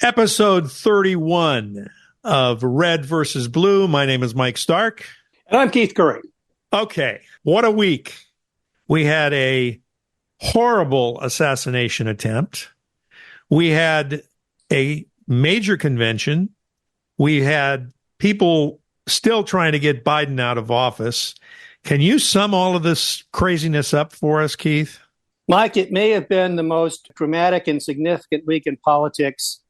Episode 31 of Red versus Blue. My name is Mike Stark. And I'm Keith Curry. Okay, what a week. We had a horrible assassination attempt. We had a major convention. We had people still trying to get Biden out of office. Can you sum all of this craziness up for us, Keith? Mike, it may have been the most dramatic and significant week in politics,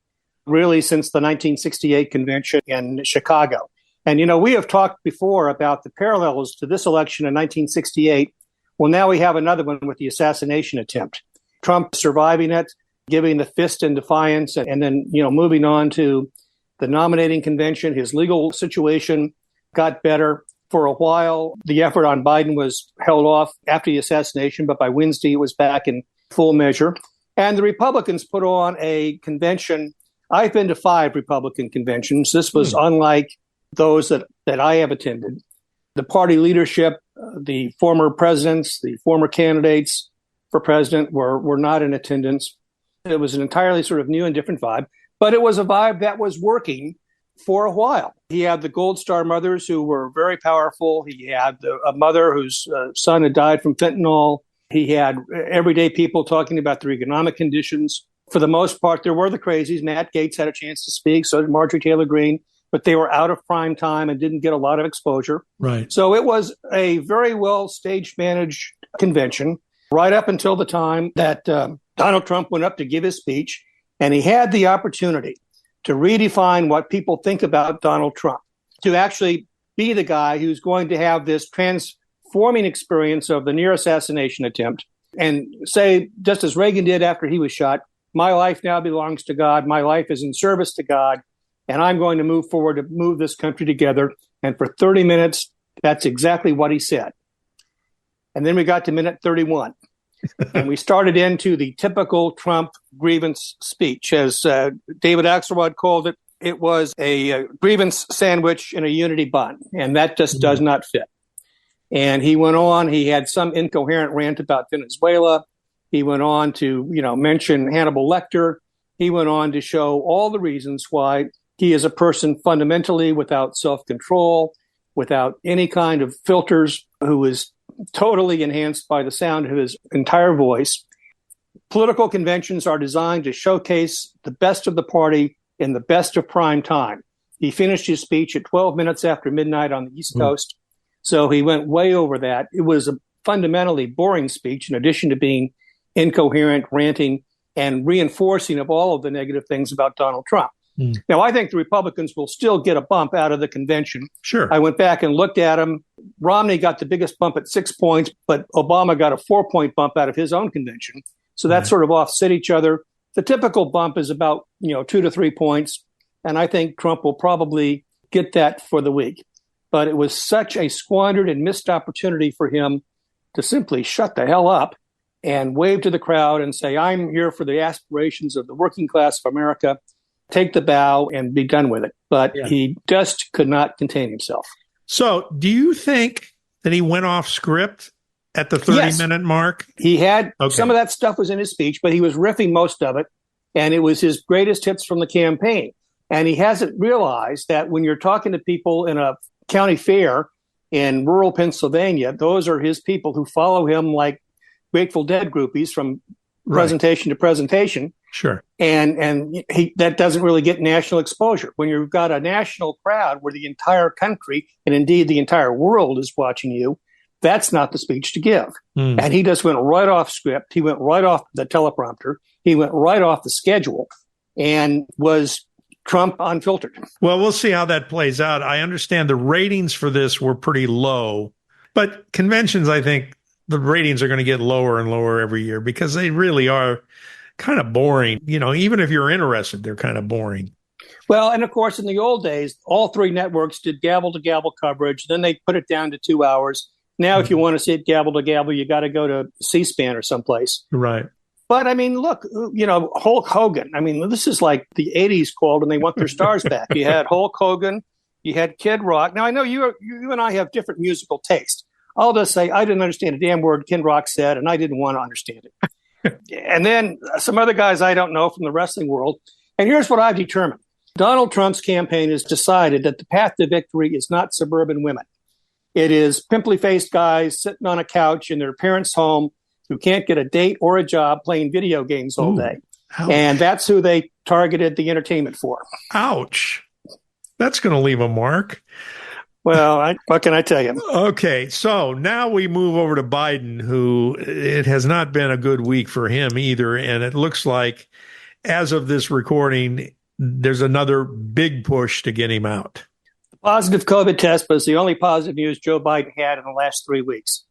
really, since the 1968 convention in Chicago. And, you know, we have talked before about the parallels to this election in 1968. Well, now we have another one with the assassination attempt. Trump surviving it, giving the fist in defiance, and then, moving on to the nominating convention. His legal situation got better. For a while, the effort on Biden was held off after the assassination, but by Wednesday, it was back in full measure. And the Republicans put on a convention. I've been to 5 Republican conventions. This was unlike those that I have attended. The party leadership, the former presidents, the former candidates for president were not in attendance. It was an entirely sort of new and different vibe, but it was a vibe that was working for a while. He had the Gold Star mothers who were very powerful. He had a mother whose son had died from fentanyl. He had everyday people talking about their economic conditions. For the most part, there were the crazies. Matt Gaetz had a chance to speak, so did Marjorie Taylor Greene, but they were out of prime time and didn't get a lot of exposure. Right. So it was a very well stage managed convention right up until the time that Donald Trump went up to give his speech, and he had the opportunity to redefine what people think about Donald Trump, to actually be the guy who's going to have this transforming experience of the near assassination attempt and say, just as Reagan did after he was shot, my life now belongs to God. My life is in service to God. And I'm going to move forward to move this country together. And for 30 minutes, that's exactly what he said. And then we got to minute 31. And we started into the typical Trump grievance speech. As David Axelrod called it, it was a grievance sandwich in a unity bun. And that just does not fit. And he went on. He had some incoherent rant about Venezuela. He went on to, mention Hannibal Lecter. He went on to show all the reasons why he is a person fundamentally without self-control, without any kind of filters, who is totally enhanced by the sound of his entire voice. Political conventions are designed to showcase the best of the party in the best of prime time. He finished his speech at 12 minutes after midnight on the East Coast, so he went way over that. It was a fundamentally boring speech, in addition to being incoherent, ranting, and reinforcing of all of the negative things about Donald Trump. Now, I think the Republicans will still get a bump out of the convention. Sure. I went back and looked at them. Romney got the biggest bump at 6 points, but Obama got a 4-point bump out of his own convention. So that sort of offset each other. The typical bump is about, 2 to 3 points. And I think Trump will probably get that for the week. But it was such a squandered and missed opportunity for him to simply shut the hell up and wave to the crowd and say, I'm here for the aspirations of the working class of America. Take the bow and be done with it. But he just could not contain himself. So do you think that he went off script at the 30-minute mark? He had some of that stuff was in his speech, but he was riffing most of it. And it was his greatest hits from the campaign. And he hasn't realized that when you're talking to people in a county fair in rural Pennsylvania, those are his people who follow him like Grateful Dead groupies from presentation to presentation. Sure. And that doesn't really get national exposure. When you've got a national crowd where the entire country and indeed the entire world is watching you, that's not the speech to give. And he just went right off script. He went right off the teleprompter. He went right off the schedule and was Trump unfiltered. Well, we'll see how that plays out. I understand the ratings for this were pretty low, but conventions, I think the ratings are going to get lower and lower every year because they really are kind of boring. Even if you're interested, they're kind of boring. Well, and of course, in the old days, all 3 networks did gavel to gavel coverage. Then they put it down to 2 hours. Now, if you want to see it gavel to gavel, you got to go to C-SPAN or someplace. Right. But I mean, look, Hulk Hogan. I mean, this is like the 80s called and they want their stars back. You had Hulk Hogan, you had Kid Rock. Now, I know you and I have different musical taste. I'll just say I didn't understand a damn word Kid Rock said, and I didn't want to understand it. And then some other guys I don't know from the wrestling world. And here's what I've determined. Donald Trump's campaign has decided that the path to victory is not suburban women. It is pimply-faced guys sitting on a couch in their parents' home who can't get a date or a job playing video games all day. Ouch. And that's who they targeted the entertainment for. Ouch. That's going to leave a mark. Well, what can I tell you? Okay, so now we move over to Biden, who it has not been a good week for him either. And it looks like, as of this recording, there's another big push to get him out. The positive COVID test was the only positive news Joe Biden had in the last 3 weeks.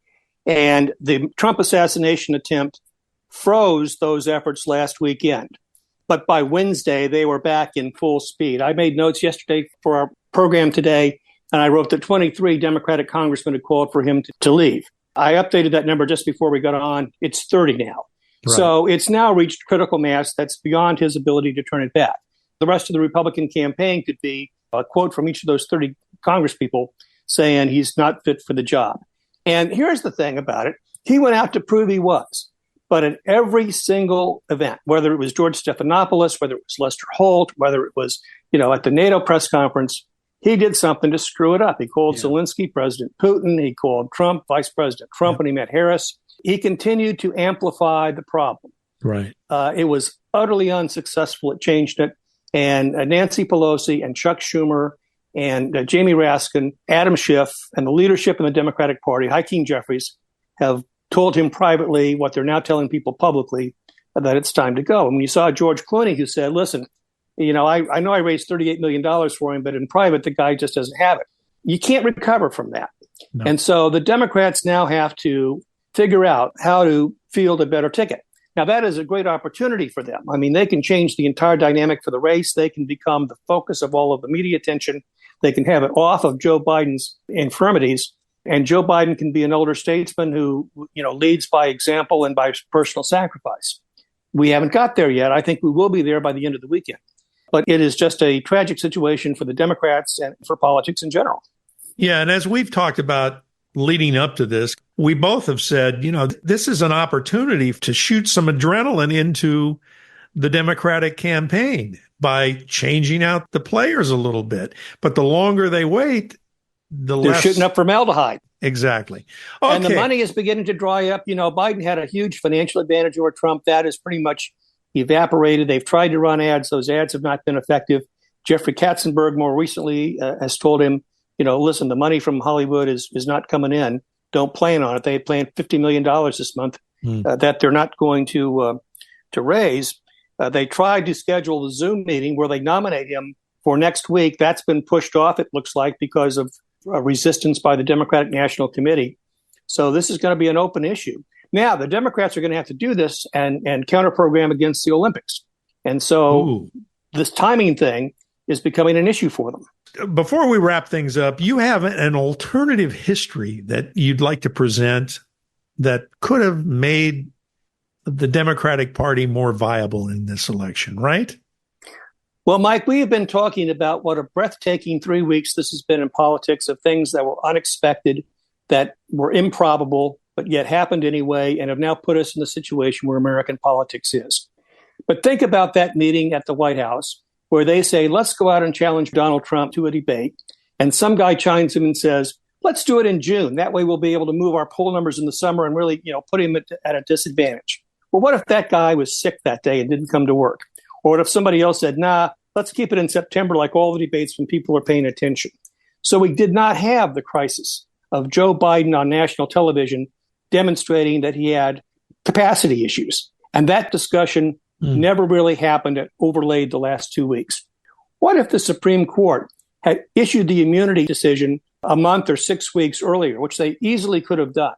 And the Trump assassination attempt froze those efforts last weekend. But by Wednesday, they were back in full speed. I made notes yesterday for our program today, and I wrote that 23 Democratic congressmen had called for him to leave. I updated that number just before we got on. It's 30 now. Right. So it's now reached critical mass that's beyond his ability to turn it back. The rest of the Republican campaign could be a quote from each of those 30 congresspeople saying he's not fit for the job. And here's the thing about it. He went out to prove he was. But in every single event, whether it was George Stephanopoulos, whether it was Lester Holt, whether it was, at the NATO press conference, he did something to screw it up. He called Zelensky President Putin. He called Trump Vice President Trump when he met Harris. He continued to amplify the problem. Right. It was utterly unsuccessful. It changed it. And Nancy Pelosi and Chuck Schumer and Jamie Raskin, Adam Schiff, and the leadership in the Democratic Party, Hakeem Jeffries, have told him privately what they're now telling people publicly, that it's time to go. And when you saw George Clooney, who said, listen, I know I raised $38 million for him, but in private, the guy just doesn't have it. You can't recover from that. No. And so the Democrats now have to figure out how to field a better ticket. Now, that is a great opportunity for them. I mean, they can change the entire dynamic for the race. They can become the focus of all of the media attention. They can have it off of Joe Biden's infirmities. And Joe Biden can be an older statesman who, leads by example and by personal sacrifice. We haven't got there yet. I think we will be there by the end of the weekend. But it is just a tragic situation for the Democrats and for politics in general. Yeah. And as we've talked about leading up to this, we both have said, this is an opportunity to shoot some adrenaline into the Democratic campaign by changing out the players a little bit. But the longer they wait, they're shooting up formaldehyde. Exactly. Okay. And the money is beginning to dry up. Biden had a huge financial advantage over Trump. That is pretty much evaporated. They've tried to run ads. Those ads have not been effective. Jeffrey Katzenberg more recently has told him, listen, the money from Hollywood is not coming in. Don't plan on it. They planned $50 million this month that they're not going to raise. They tried to schedule the Zoom meeting where they nominate him for next week. That's been pushed off, it looks like, because of resistance by the Democratic National Committee. So this is going to be an open issue. Now, the Democrats are going to have to do this and counter-program against the Olympics. And so this timing thing is becoming an issue for them. Before we wrap things up, you have an alternative history that you'd like to present that could have made the Democratic Party more viable in this election, right? Well, Mike, we have been talking about what a breathtaking 3 weeks this has been in politics, of things that were unexpected, that were improbable, but yet happened anyway, and have now put us in the situation where American politics is. But think about that meeting at the White House where they say, let's go out and challenge Donald Trump to a debate. And some guy chimes in and says, let's do it in June. That way we'll be able to move our poll numbers in the summer and really, put him at a disadvantage. Well, what if that guy was sick that day and didn't come to work? Or what if somebody else said, nah, let's keep it in September like all the debates when people are paying attention. So we did not have the crisis of Joe Biden on national television demonstrating that he had capacity issues. And that discussion never really happened. It overlaid the last 2 weeks. What if the Supreme Court had issued the immunity decision a month or 6 weeks earlier, which they easily could have done?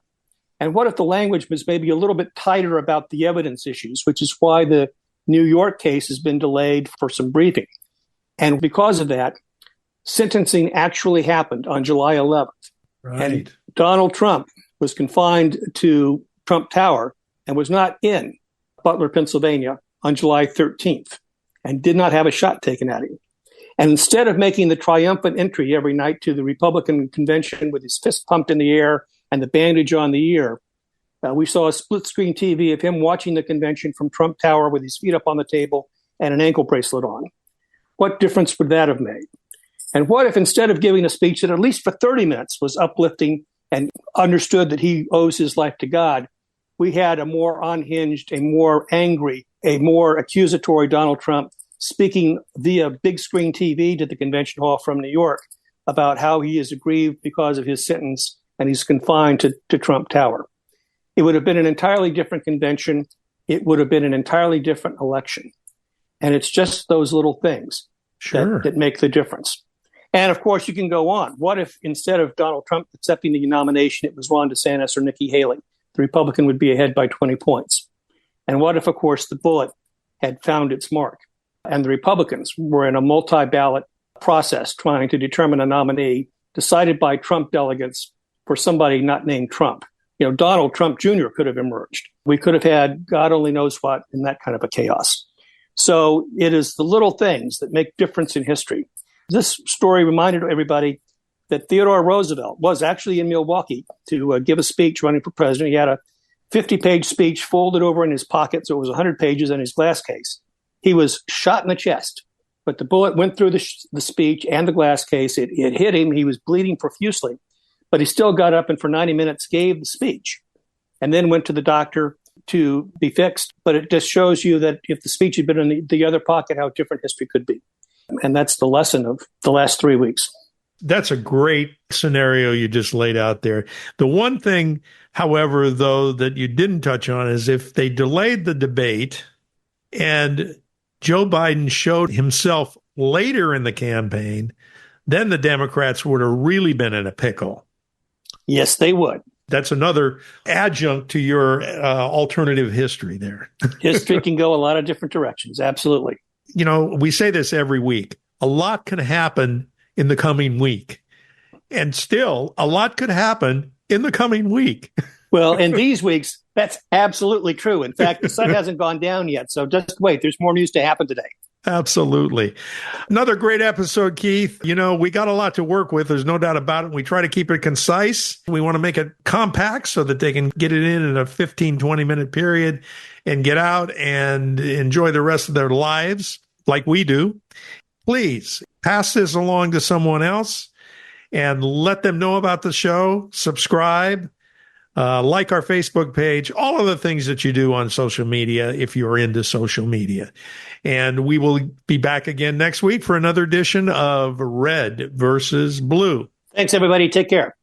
And what if the language was maybe a little bit tighter about the evidence issues, which is why the New York case has been delayed for some briefing. And because of that, sentencing actually happened on July 11th. Right. And Donald Trump was confined to Trump Tower and was not in Butler, Pennsylvania on July 13th and did not have a shot taken at him. And instead of making the triumphant entry every night to the Republican convention with his fist pumped in the air and the bandage on the ear, we saw a split screen TV of him watching the convention from Trump Tower with his feet up on the table and an ankle bracelet on. What difference would that have made? And what if instead of giving a speech that at least for 30 minutes was uplifting and understood that he owes his life to God, we had a more unhinged, a more angry, a more accusatory Donald Trump speaking via big screen TV to the convention hall from New York about how he is aggrieved because of his sentence and he's confined to Trump Tower. It would have been an entirely different convention. It would have been an entirely different election. And it's just those little things that make the difference. And of course, you can go on. What if instead of Donald Trump accepting the nomination, it was Ron DeSantis or Nikki Haley? The Republican would be ahead by 20 points. And what if, of course, the bullet had found its mark and the Republicans were in a multi-ballot process trying to determine a nominee decided by Trump delegates for somebody not named Trump? Donald Trump Jr. could have emerged. We could have had God only knows what in that kind of a chaos. So it is the little things that make difference in history. This story reminded everybody that Theodore Roosevelt was actually in Milwaukee to give a speech running for president. He had a 50-page speech folded over in his pocket, so it was 100 pages in his glass case. He was shot in the chest, but the bullet went through the speech and the glass case. It hit him. He was bleeding profusely, but he still got up and for 90 minutes gave the speech and then went to the doctor to be fixed. But it just shows you that if the speech had been in the other pocket, how different history could be. And that's the lesson of the last 3 weeks. That's a great scenario you just laid out there. The one thing, however, though, that you didn't touch on is if they delayed the debate and Joe Biden showed himself later in the campaign, then the Democrats would have really been in a pickle. Yes, they would. That's another adjunct to your alternative history there. History can go a lot of different directions. Absolutely. We say this every week. A lot can happen in the coming week. And still, a lot could happen in the coming week. Well, in these weeks, that's absolutely true. In fact, the sun hasn't gone down yet. So just wait. There's more news to happen today. Absolutely. Another great episode, Keith. We got a lot to work with. There's no doubt about it. We try to keep it concise. We want to make it compact so that they can get it in a 15, 20-minute period and get out and enjoy the rest of their lives like we do. Please pass this along to someone else and let them know about the show. Subscribe. Like our Facebook page, all of the things that you do on social media if you're into social media. And we will be back again next week for another edition of Red versus Blue. Thanks, everybody. Take care.